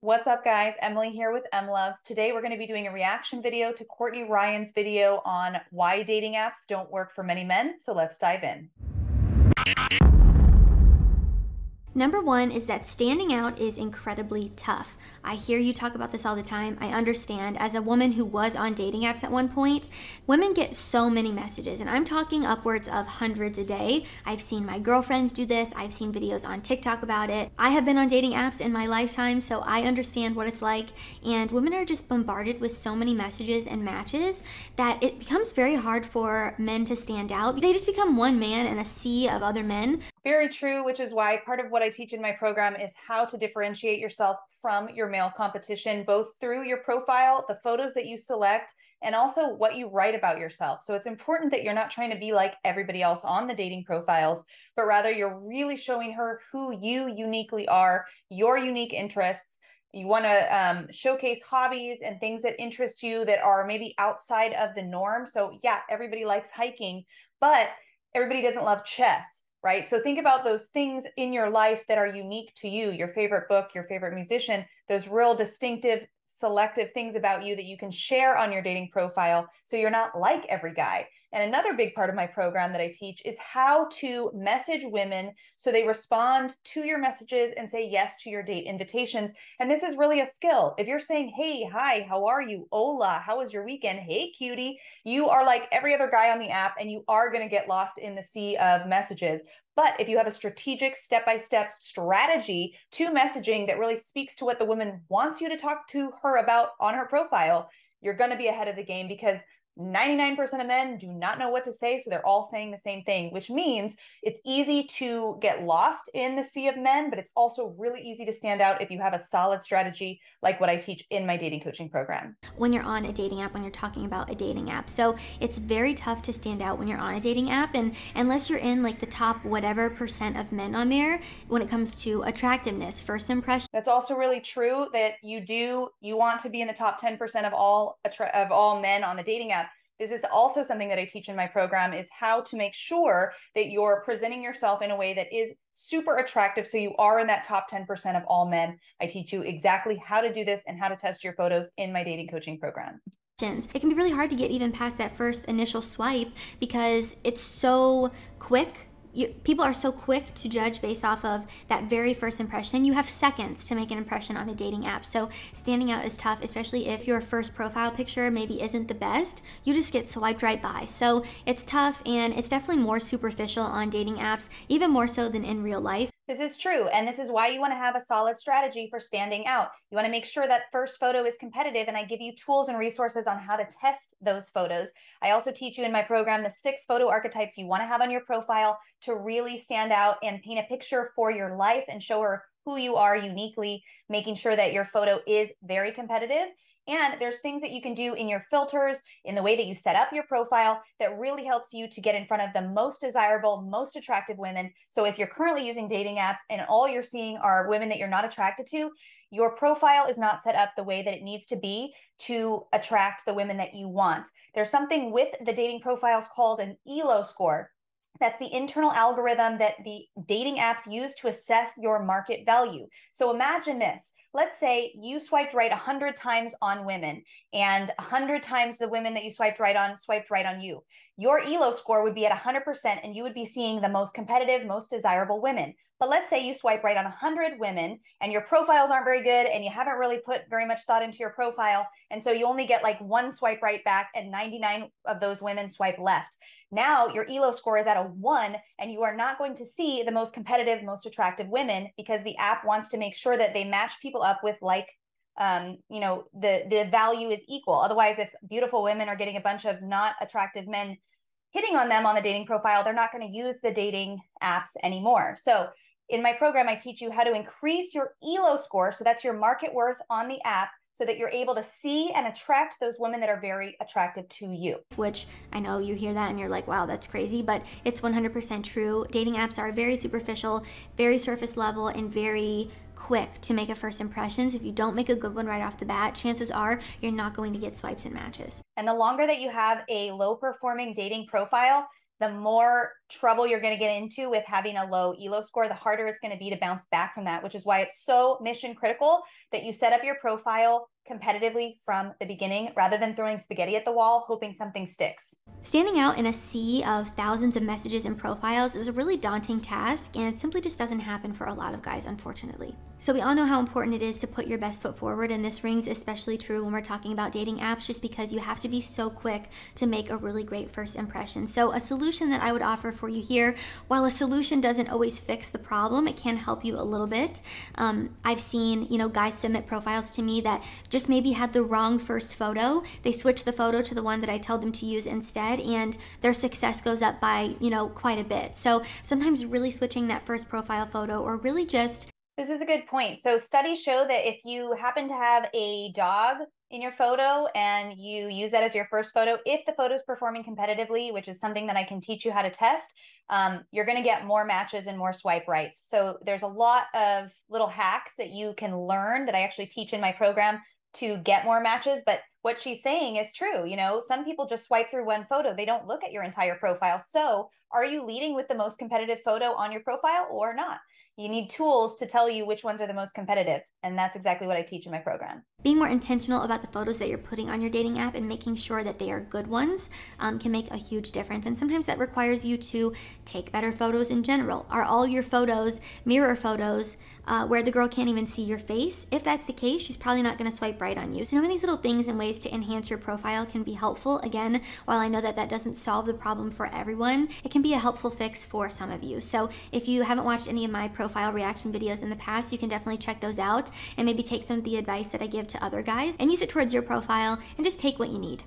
What's up, guys? Emily here with Emlovz. Today we're going to be doing a reaction video to Courtney Ryan's video on why dating apps don't work for many men. So let's dive in. Number one is that standing out is incredibly tough. I hear you talk about this all the time. I understand. As a woman who was on dating apps at one point, women get so many messages, and I'm talking upwards of hundreds a day. I've seen my girlfriends do this. I've seen videos on TikTok about it. I have been on dating apps in my lifetime, so I understand what it's like. And women are just bombarded with so many messages and matches that it becomes very hard for men to stand out. They just become one man in a sea of other men. Very true, which is why part of what I teach in my program is how to differentiate yourself from your male competition, both through your profile, the photos that you select, and also what you write about yourself. So it's important that you're not trying to be like everybody else on the dating profiles, but rather you're really showing her who you uniquely are, your unique interests. You want to showcase hobbies and things that interest you that are maybe outside of the norm. So yeah, everybody likes hiking, but everybody doesn't love chess. Right? So think about those things in your life that are unique to you, your favorite book, your favorite musician, those real distinctive, selective things about you that you can share on your dating profile so you're not like every guy. And another big part of my program that I teach is how to message women so they respond to your messages and say yes to your date invitations. And this is really a skill. If you're saying, hey, hi, how are you? Hola, how was your weekend? Hey, cutie. You are like every other guy on the app and you are going to get lost in the sea of messages. But if you have a strategic step-by-step strategy to messaging that really speaks to what the woman wants you to talk to her about on her profile, you're going to be ahead of the game because 99% of men do not know what to say, so they're all saying the same thing, which means it's easy to get lost in the sea of men, but it's also really easy to stand out if you have a solid strategy like what I teach in my dating coaching program. When you're on a dating app, when you're talking about a dating app. So it's very tough to stand out when you're on a dating app, and unless you're in like the top whatever percent of men on there when it comes to attractiveness, first impression. That's also really true that you want to be in the top 10% of all men on the dating app. This is also something that I teach in my program is how to make sure that you're presenting yourself in a way that is super attractive so you are in that top 10% of all men. I teach you exactly how to do this and how to test your photos in my dating coaching program. It can be really hard to get even past that first initial swipe because it's so quick. People are so quick to judge based off of that very first impression. You have seconds to make an impression on a dating app. So standing out is tough, especially if your first profile picture maybe isn't the best. You just get swiped right by. So it's tough, and it's definitely more superficial on dating apps, even more so than in real life. This is true, and this is why you want to have a solid strategy for standing out. You want to make sure that first photo is competitive, and I give you tools and resources on how to test those photos. I also teach you in my program the 6 photo archetypes you want to have on your profile to really stand out and paint a picture for your life and show her who you are uniquely, making sure that your photo is very competitive. And there's things that you can do in your filters, in the way that you set up your profile that really helps you to get in front of the most desirable, most attractive women. So if you're currently using dating apps and all you're seeing are women that you're not attracted to, your profile is not set up the way that it needs to be to attract the women that you want. There's something with the dating profiles called an Elo Score. That's the internal algorithm that the dating apps use to assess your market value. So imagine this. Let's say you swiped right 100 times on women and 100 times the women that you swiped right on you. Your Elo score would be at 100% and you would be seeing the most competitive, most desirable women. But let's say you swipe right on 100 women and your profiles aren't very good and you haven't really put very much thought into your profile. And so you only get like 1 swipe right back and 99 of those women swipe left. Now your Elo score is at a 1 and you are not going to see the most competitive, most attractive women because the app wants to make sure that they match people up with like, the value is equal. Otherwise, if beautiful women are getting a bunch of not attractive men hitting on them on the dating profile, they're not going to use the dating apps anymore. So in my program, I teach you how to increase your Elo score. So that's your market worth on the app so that you're able to see and attract those women that are very attractive to you. Which I know you hear that and you're like, wow, that's crazy, but it's 100% true. Dating apps are very superficial, very surface level, and very quick to make a first impression. So if you don't make a good one right off the bat, chances are you're not going to get swipes and matches. And the longer that you have a low performing dating profile, the more trouble you're going to get into with having a low Elo score, the harder it's going to be to bounce back from that, which is why it's so mission critical that you set up your profile competitively from the beginning rather than throwing spaghetti at the wall, hoping something sticks. Standing out in a sea of thousands of messages and profiles is a really daunting task, and it simply just doesn't happen for a lot of guys, unfortunately. So we all know how important it is to put your best foot forward, and this rings especially true when we're talking about dating apps, just because you have to be so quick to make a really great first impression. So a solution that I would offer for you here, while a solution doesn't always fix the problem, it can help you a little bit. I've seen, guys submit profiles to me that just maybe had the wrong first photo. They switch the photo to the one that I tell them to use instead, and their success goes up by, quite a bit. So sometimes really switching that first profile photo, or really just... This is a good point. So studies show that if you happen to have a dog in your photo and you use that as your first photo, if the photo is performing competitively, which is something that I can teach you how to test, you're going to get more matches and more swipe rights. So there's a lot of little hacks that you can learn that I actually teach in my program to get more matches. But what she's saying is true. Some people just swipe through one photo. They don't look at your entire profile. So are you leading with the most competitive photo on your profile or not? You need tools to tell you which ones are the most competitive. And that's exactly what I teach in my program. Being more intentional about the photos that you're putting on your dating app and making sure that they are good ones can make a huge difference. And sometimes that requires you to take better photos in general. Are all your photos mirror photos where the girl can't even see your face? If that's the case, she's probably not going to swipe right on you. So knowing these little things and ways to enhance your profile can be helpful. Again, while I know that that doesn't solve the problem for everyone, it can be a helpful fix for some of you. So if you haven't watched any of my profile reaction videos in the past, you can definitely check those out and maybe take some of the advice that I give to other guys and use it towards your profile and just take what you need.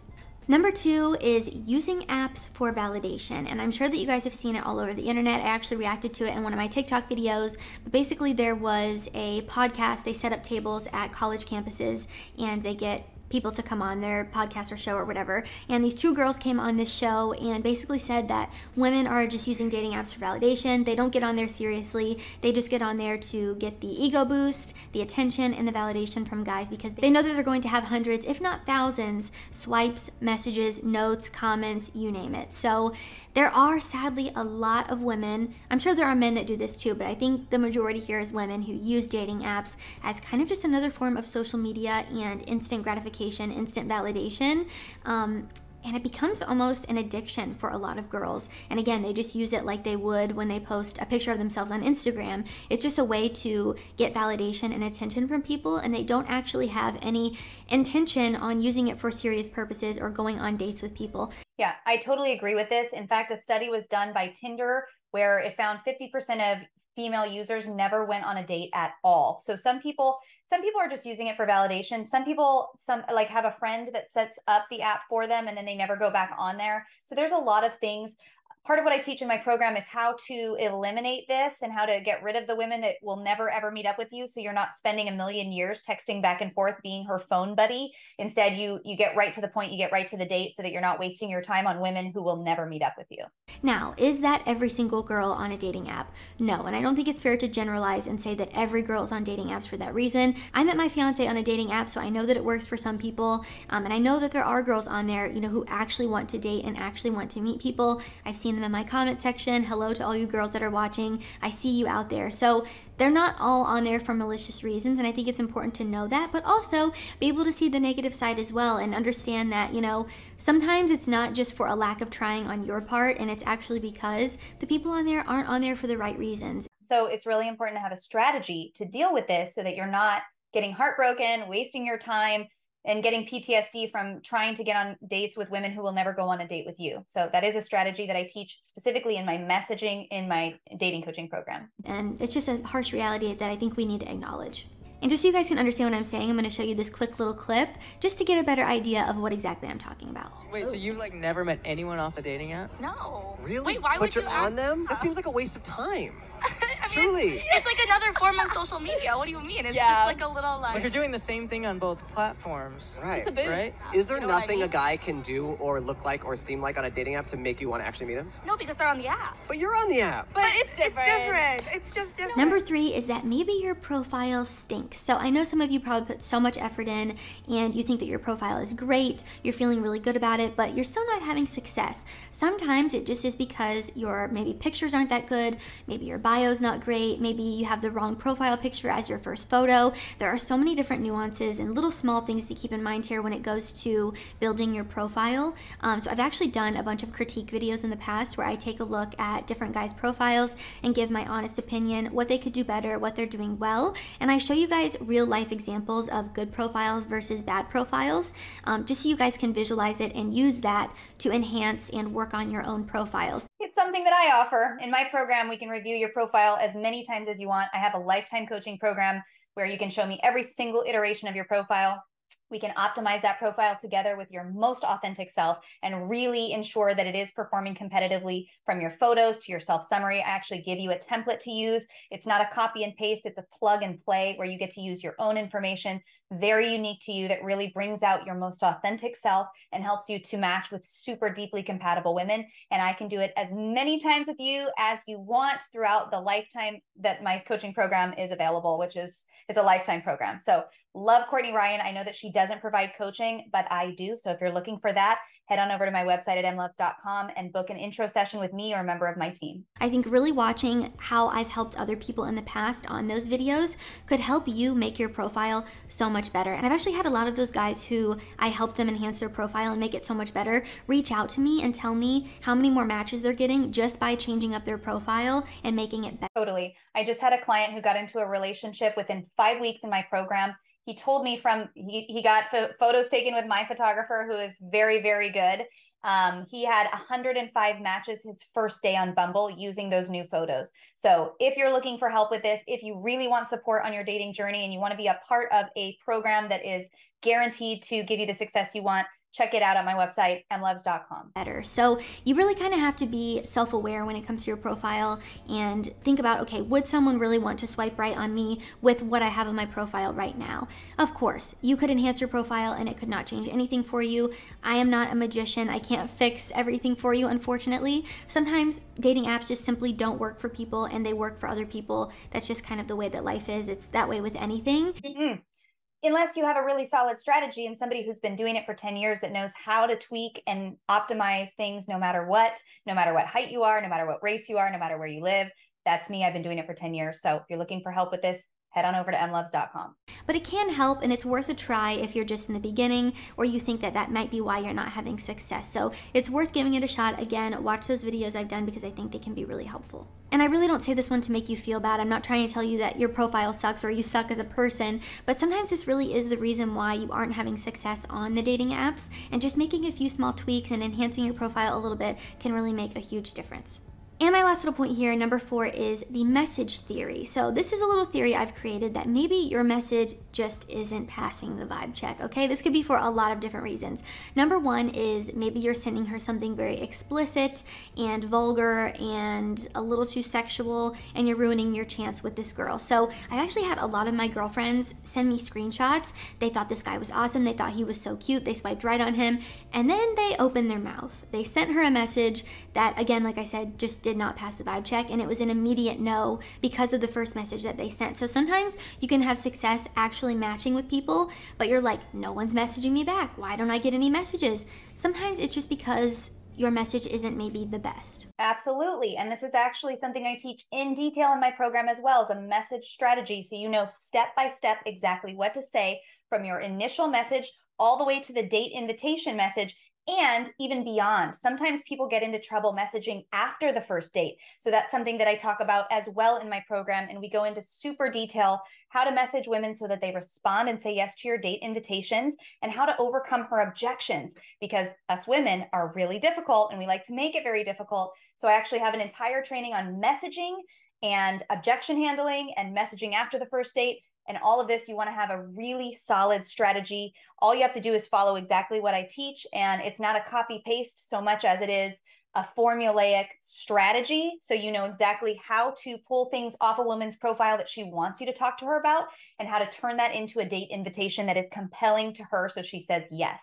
Number 2 is using apps for validation, and I'm sure that you guys have seen it all over the internet. I actually reacted to it in one of my TikTok videos, but basically there was a podcast. They set up tables at college campuses and they get people to come on their podcast or show or whatever, and these 2 girls came on this show and basically said that women are just using dating apps for validation. They don't get on there seriously. They just get on there to get the ego boost, the attention, and the validation from guys because they know that they're going to have hundreds, if not thousands, swipes, messages, notes, comments, you name it. So there are sadly a lot of women, I'm sure there are men that do this too, but I think the majority here is women who use dating apps as kind of just another form of social media and instant gratification, instant validation, and it becomes almost an addiction for a lot of girls. And again, they just use it like they would when they post a picture of themselves on Instagram. It's just a way to get validation and attention from people, and they don't actually have any intention on using it for serious purposes or going on dates with people. Yeah, I totally agree with this. In fact, a study was done by Tinder where it found 50% of female users never went on a date at all. So some people are just using it for validation. Some people have a friend that sets up the app for them and then they never go back on there. So there's a lot of things. Part of what I teach in my program is how to eliminate this and how to get rid of the women that will never ever meet up with you. So you're not spending a million years texting back and forth, being her phone buddy. Instead, you get right to the point, you get right to the date so that you're not wasting your time on women who will never meet up with you. Now, is that every single girl on a dating app? No, and I don't think it's fair to generalize and say that every girl is on dating apps for that reason. I met my fiance on a dating app, so I know that it works for some people, and I know that there are girls on there, who actually want to date and actually want to meet people. I've seen them in my comment section. Hello to all you girls that are watching. I see you out there. So they're not all on there for malicious reasons, and I think it's important to know that, but also be able to see the negative side as well and understand that, sometimes it's not just for a lack of trying on your part, and it's actually because the people on there aren't on there for the right reasons. So it's really important to have a strategy to deal with this so that you're not getting heartbroken, wasting your time, and getting PTSD from trying to get on dates with women who will never go on a date with you. So that is a strategy that I teach specifically in my messaging in my dating coaching program. And it's just a harsh reality that I think we need to acknowledge. And just so you guys can understand what I'm saying, I'm going to show you this quick little clip just to get a better idea of what exactly I'm talking about. Wait, so you've never met anyone off a dating app? No. Really? Wait, why would you on them? That seems like a waste of time. I mean, Truly. it's like another form of social media. What do you mean? It's just like a little like... If you're doing the same thing on both platforms. Right. Just a boost. Right? Is there nothing a guy can do or look like or seem like on a dating app to make you want to actually meet him? No, because they're on the app. But you're on the app. But it's different. It's just different. Number 3 is that maybe your profile stinks. So I know some of you probably put so much effort in and you think that your profile is great, you're feeling really good about it, but you're still not having success. Sometimes it just is because your maybe pictures aren't that good, maybe your bio's not great, maybe you have the wrong profile picture as your first photo. There are so many different nuances and little small things to keep in mind here when it goes to building your profile. So I've actually done a bunch of critique videos in the past where I take a look at different guys' profiles and give my honest opinion, what they could do better, what they're doing well, and I show you guys real life examples of good profiles versus bad profiles, just so you guys can visualize it and use that to enhance and work on your own profiles. It's something that I offer. In my program, we can review your profile as many times as you want. I have a lifetime coaching program where you can show me every single iteration of your profile. We can optimize that profile together with your most authentic self and really ensure that it is performing competitively from your photos to your self-summary. I actually give you a template to use. It's not a copy and paste, it's a plug and play where you get to use your own information, very unique to you, that really brings out your most authentic self and helps you to match with super deeply compatible women. And I can do it as many times with you as you want throughout the lifetime that my coaching program is available, which is, it's a lifetime program. So love Courtney Ryan. I know that she doesn't provide coaching, but I do. So if you're looking for that, head on over to my website at emlovz.com and book an intro session with me or a member of my team. I think really watching how I've helped other people in the past on those videos could help you make your profile so much better. And I've actually had a lot of those guys who I help them enhance their profile and make it so much better reach out to me and tell me how many more matches they're getting just by changing up their profile and making it better. Totally. I just had a client who got into a relationship within 5 weeks in my program. He told me he got photos taken with my photographer, who is very, very good. He had 105 matches his first day on Bumble using those new photos. So if you're looking for help with this, if you really want support on your dating journey and you want to be a part of a program that is guaranteed to give you the success you want, check it out on my website, emlovz.com. Better. So you really kind of have to be self-aware when it comes to your profile and think about, okay, would someone really want to swipe right on me with what I have on my profile right now? Of course, you could enhance your profile and it could not change anything for you. I am not a magician. I can't fix everything for you, unfortunately. Sometimes dating apps just simply don't work for people and they work for other people. That's just kind of the way that life is. It's that way with anything. Unless you have a really solid strategy and somebody who's been doing it for 10 years that knows how to tweak and optimize things no matter what height you are, no matter what race you are, no matter where you live. That's me. I've been doing it for 10 years. So if you're looking for help with this, head on over to emlovz.com. But it can help, and it's worth a try if you're just in the beginning or you think that that might be why you're not having success. So it's worth giving it a shot. Again, watch those videos I've done because I think they can be really helpful. And I really don't say this one to make you feel bad. I'm not trying to tell you that your profile sucks or you suck as a person, but sometimes this really is the reason why you aren't having success on the dating apps, and just making a few small tweaks and enhancing your profile a little bit can really make a huge difference. And my last little point here, number 4, is the message theory. So this is a little theory I've created that maybe your message just isn't passing the vibe check, okay? This could be for a lot of different reasons. Number 1 is maybe you're sending her something very explicit and vulgar and a little too sexual, and you're ruining your chance with this girl. So I've actually had a lot of my girlfriends send me screenshots. They thought this guy was awesome. They thought he was so cute. They swiped right on him, and then they opened their mouth. They sent her a message that, again, like I said, just did not pass the vibe check, and it was an immediate no because of the first message that they sent. So sometimes you can have success actually matching with people, but you're like, no one's messaging me back. Why don't I get any messages? Sometimes it's just because your message isn't maybe the best. Absolutely. And this is actually something I teach in detail in my program as well, as a message strategy. So you know step by step exactly what to say from your initial message all the way to the date invitation message, and even beyond. Sometimes people get into trouble messaging after the first date. So that's something that I talk about as well in my program. And we go into super detail how to message women so that they respond and say yes to your date invitations, and how to overcome her objections, because us women are really difficult and we like to make it very difficult. So I actually have an entire training on messaging and objection handling and messaging after the first date. And all of this, you want to have a really solid strategy. All you have to do is follow exactly what I teach. And it's not a copy paste so much as it is a formulaic strategy, so you know exactly how to pull things off a woman's profile that she wants you to talk to her about, and how to turn that into a date invitation that is compelling to her so she says yes.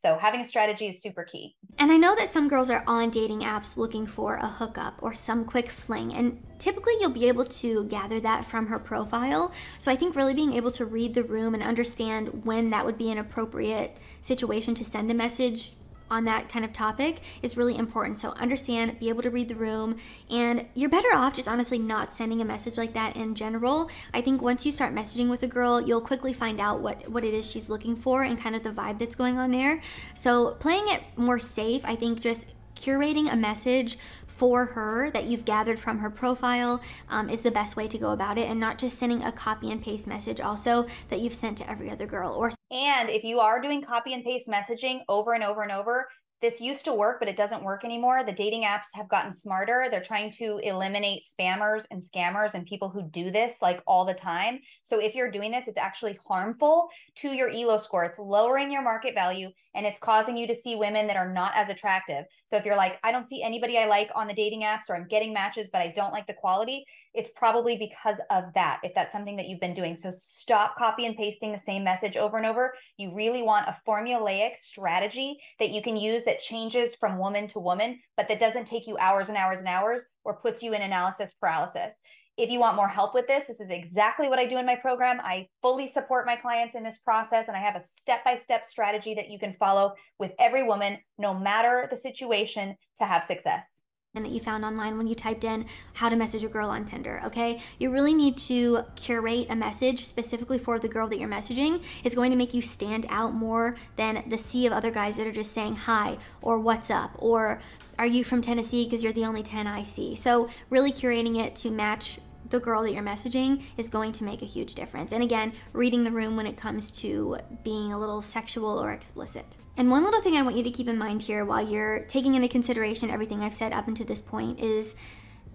So having a strategy is super key. And I know that some girls are on dating apps looking for a hookup or some quick fling, and typically you'll be able to gather that from her profile. So I think really being able to read the room and understand when that would be an appropriate situation to send a message on that kind of topic is really important. So understand, be able to read the room, and you're better off just honestly not sending a message like that in general. I think once you start messaging with a girl, you'll quickly find out what it is she's looking for and kind of the vibe that's going on there. So playing it more safe, I think just curating a message for her that you've gathered from her profile is the best way to go about it, and not just sending a copy and paste message also that you've sent to every other girl. And if you are doing copy and paste messaging over and over and over, this used to work, but it doesn't work anymore. The dating apps have gotten smarter. They're trying to eliminate spammers and scammers and people who do this like all the time. So if you're doing this, it's actually harmful to your Elo score. It's lowering your market value, and it's causing you to see women that are not as attractive. So if you're like, I don't see anybody I like on the dating apps, or I'm getting matches, but I don't like the quality, it's probably because of that, if that's something that you've been doing. So stop copy and pasting the same message over and over. You really want a formulaic strategy that you can use that changes from woman to woman, but that doesn't take you hours and hours and hours or puts you in analysis paralysis. If you want more help with this, this is exactly what I do in my program. I fully support my clients in this process, and I have a step-by-step strategy that you can follow with every woman, no matter the situation, to have success. And that you found online when you typed in how to message a girl on Tinder, okay? You really need to curate a message specifically for the girl that you're messaging. It's going to make you stand out more than the sea of other guys that are just saying hi, or what's up, or are you from Tennessee because you're the only 10 I see. So really curating it to match the girl that you're messaging is going to make a huge difference. And again, reading the room when it comes to being a little sexual or explicit. And one little thing I want you to keep in mind here while you're taking into consideration everything I've said up until this point is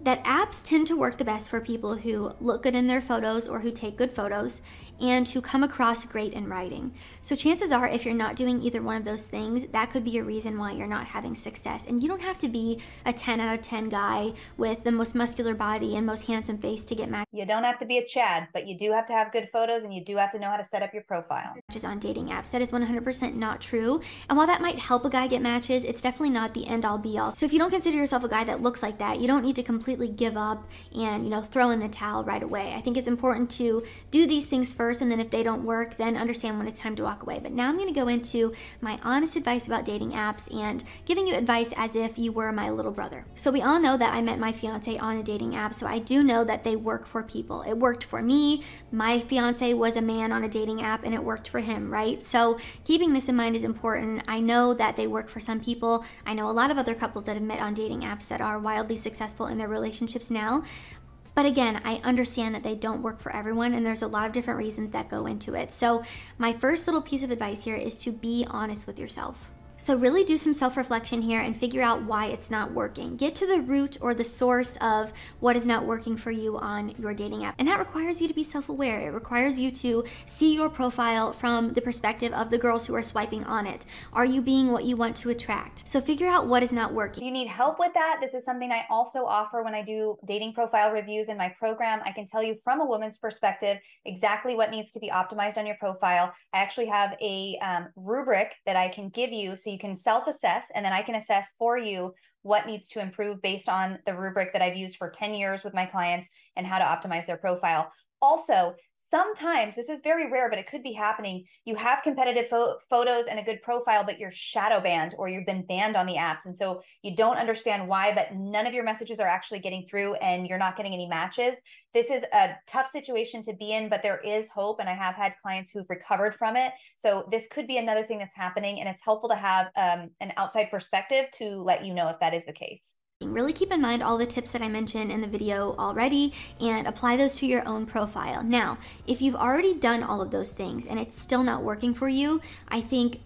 that apps tend to work the best for people who look good in their photos or who take good photos and who come across great in writing. So chances are, if you're not doing either one of those things, that could be a reason why you're not having success. And you don't have to be a 10 out of 10 guy with the most muscular body and most handsome face to get matched. You don't have to be a Chad, but you do have to have good photos, and you do have to know how to set up your profile. Matches on dating apps. That is 100% not true. And while that might help a guy get matches, it's definitely not the end all be all. So if you don't consider yourself a guy that looks like that, you don't need to completely give up and, you know, throw in the towel right away. I think it's important to do these things first, and then if they don't work, then understand when it's time to walk away. But now I'm going to go into my honest advice about dating apps and giving you advice as if you were my little brother. So we all know that I met my fiance on a dating app, so I do know that they work for people. It worked for me. My fiance was a man on a dating app, and it worked for him, right? So keeping this in mind is important. I know that they work for some people. I know a lot of other couples that have met on dating apps that are wildly successful in their relationships now. But again, I understand that they don't work for everyone, and there's a lot of different reasons that go into it. So my first little piece of advice here is to be honest with yourself. So really do some self-reflection here and figure out why it's not working. Get to the root or the source of what is not working for you on your dating app. And that requires you to be self-aware. It requires you to see your profile from the perspective of the girls who are swiping on it. Are you being what you want to attract? So figure out what is not working. If you need help with that, this is something I also offer when I do dating profile reviews in my program. I can tell you from a woman's perspective exactly what needs to be optimized on your profile. I actually have a rubric that I can give you so you can self-assess, and then I can assess for you what needs to improve based on the rubric that I've used for 10 years with my clients and how to optimize their profile. Also, sometimes, this is very rare, but it could be happening, you have competitive photos and a good profile, but you're shadow banned or you've been banned on the apps. And so you don't understand why, but none of your messages are actually getting through and you're not getting any matches. This is a tough situation to be in, but there is hope. And I have had clients who've recovered from it. So this could be another thing that's happening. And it's helpful to have an outside perspective to let you know if that is the case. Really keep in mind all the tips that I mentioned in the video already and apply those to your own profile. Now, if you've already done all of those things and it's still not working for you, I think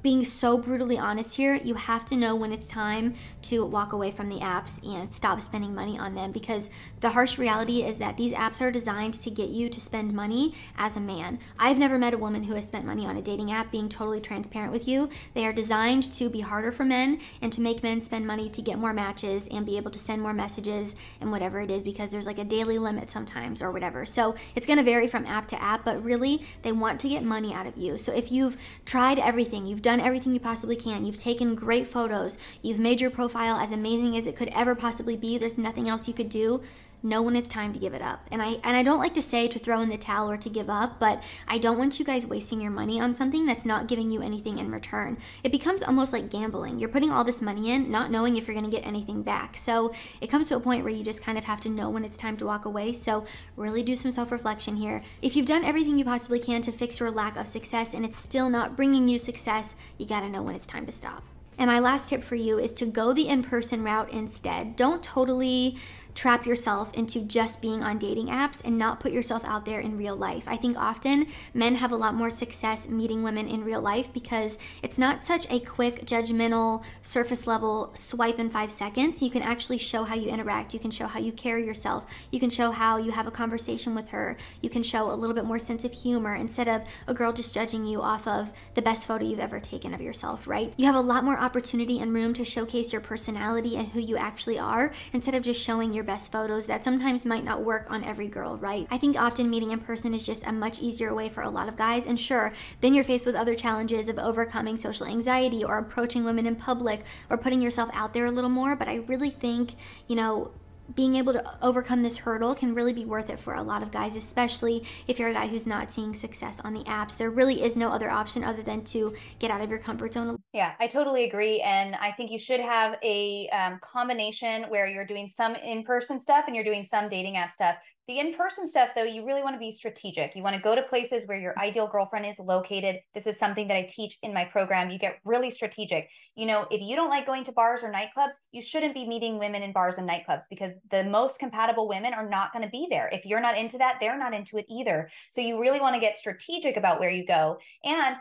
being so brutally honest here, you have to know when it's time to walk away from the apps and stop spending money on them, because the harsh reality is that these apps are designed to get you to spend money as a man. I've never met a woman who has spent money on a dating app, being totally transparent with you. They are designed to be harder for men and to make men spend money to get more matches and be able to send more messages and whatever it is, because there's like a daily limit sometimes or whatever. So it's gonna vary from app to app, but really they want to get money out of you. So if you've tried everything, you've done everything you possibly can, you've taken great photos, you've made your profile as amazing as it could ever possibly be, there's nothing else you could do, know when it's time to give it up. And I don't like to say to throw in the towel or to give up, but I don't want you guys wasting your money on something that's not giving you anything in return. It becomes almost like gambling. You're putting all this money in, not knowing if you're gonna get anything back. So it comes to a point where you just kind of have to know when it's time to walk away. So really do some self-reflection here. If you've done everything you possibly can to fix your lack of success and it's still not bringing you success, you gotta know when it's time to stop. And my last tip for you is to go the in-person route instead. Don't totally trap yourself into just being on dating apps and not put yourself out there in real life. I think often men have a lot more success meeting women in real life because it's not such a quick, judgmental, surface level swipe in 5 seconds. You can actually show how you interact. You can show how you carry yourself. You can show how you have a conversation with her. You can show a little bit more sense of humor instead of a girl just judging you off of the best photo you've ever taken of yourself, right? You have a lot more opportunity and room to showcase your personality and who you actually are instead of just showing your best photos that sometimes might not work on every girl, right? I think often meeting in person is just a much easier way for a lot of guys, and sure, then you're faced with other challenges of overcoming social anxiety or approaching women in public or putting yourself out there a little more, but I really think, you know, being able to overcome this hurdle can really be worth it for a lot of guys, especially if you're a guy who's not seeing success on the apps. There really is no other option other than to get out of your comfort zone. Yeah, I totally agree. And I think you should have a combination where you're doing some in-person stuff and you're doing some dating app stuff. The in-person stuff, though, you really want to be strategic. You want to go to places where your ideal girlfriend is located. This is something that I teach in my program. You get really strategic. You know, if you don't like going to bars or nightclubs, you shouldn't be meeting women in bars and nightclubs because the most compatible women are not going to be there. If you're not into that, they're not into it either. So you really want to get strategic about where you go. And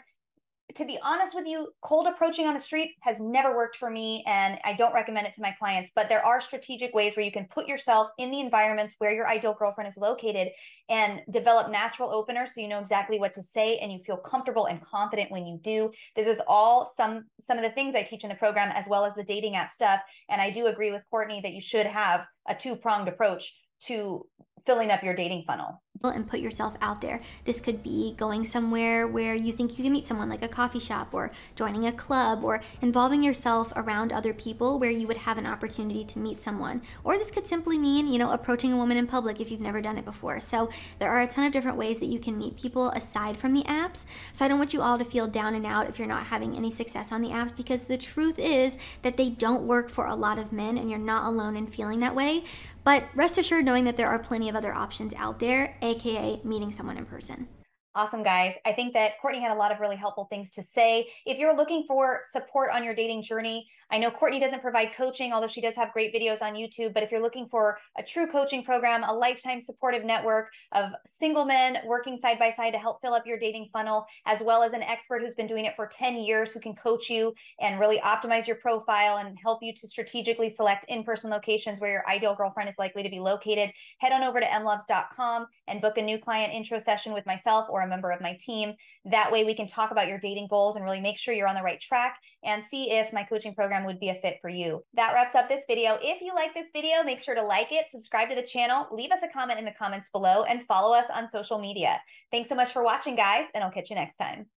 to be honest with you, cold approaching on the street has never worked for me, and I don't recommend it to my clients, but there are strategic ways where you can put yourself in the environments where your ideal girlfriend is located and develop natural openers so you know exactly what to say and you feel comfortable and confident when you do. This is all some of the things I teach in the program, as well as the dating app stuff. And I do agree with Courtney that you should have a two-pronged approach to filling up your dating funnel. And put yourself out there. This could be going somewhere where you think you can meet someone, like a coffee shop, or joining a club, or involving yourself around other people where you would have an opportunity to meet someone. Or this could simply mean, you know, approaching a woman in public if you've never done it before. So there are a ton of different ways that you can meet people aside from the apps. So I don't want you all to feel down and out if you're not having any success on the apps, because the truth is that they don't work for a lot of men, and you're not alone in feeling that way. But rest assured knowing that there are plenty of other options out there, aka meeting someone in person. Awesome, guys. I think that Courtney had a lot of really helpful things to say. If you're looking for support on your dating journey, I know Courtney doesn't provide coaching, although she does have great videos on YouTube. But if you're looking for a true coaching program, a lifetime supportive network of single men working side by side to help fill up your dating funnel, as well as an expert who's been doing it for 10 years who can coach you and really optimize your profile and help you to strategically select in-person locations where your ideal girlfriend is likely to be located, head on over to emlovz.com and book a new client intro session with myself or a member of my team. That way we can talk about your dating goals and really make sure you're on the right track and see if my coaching program would be a fit for you. That wraps up this video. If you like this video, make sure to like it, subscribe to the channel, leave us a comment in the comments below, and follow us on social media. Thanks so much for watching, guys, and I'll catch you next time.